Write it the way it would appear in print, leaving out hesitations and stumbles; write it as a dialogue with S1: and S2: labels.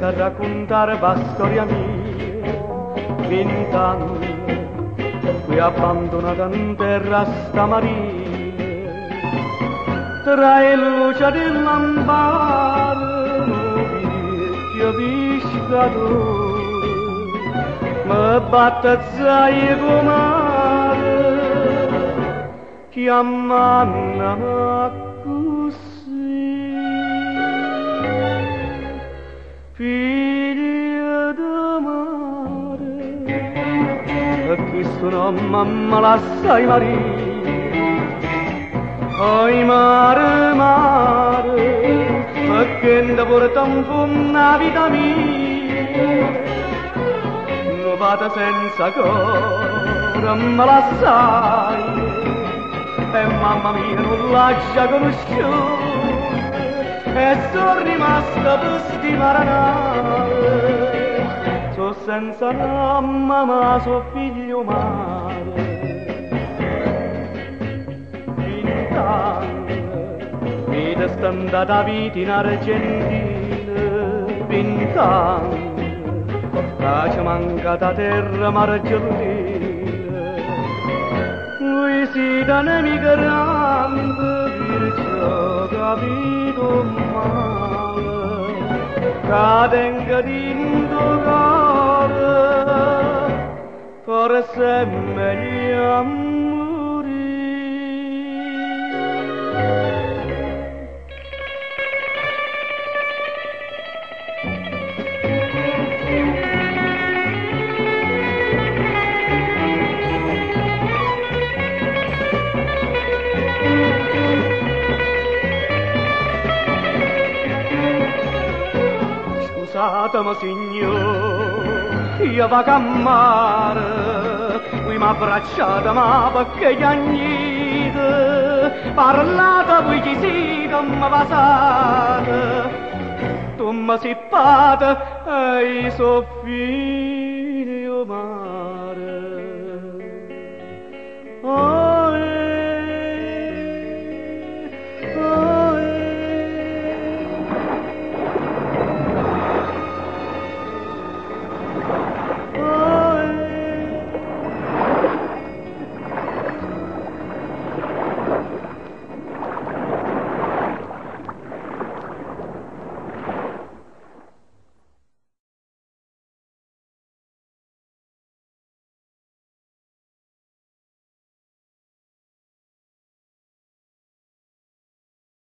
S1: a raccontare la storia mia, 20 anni, qui abbandonata in terra stamattina, tra il luce del lampare, un vecchio pescatore, mi battezzai comare, chiamando figlia d'amore, e questo nome mamma la sai marire. Oi mare, mare, perché ne porta un po' una vita mia, non vado senza cuore, ma la sai, e mamma mia non l'ha già conosciuta, e sono rimasta per stimare nave, so senza mamma ma so figlio mare. 20 anni ed è stata vita in Argentina, 20 anni che ci manca da terra margellina, lui si da nemica grande, perciò capito male, che tenga d'indo cuore, forse è meglio morire. Scusatemi signor, io vado a mare, qui m'ha abbracciata ma perché gli agnite, parlate voi chi siete, mi passate, tu mi sippate e i so figlio mare.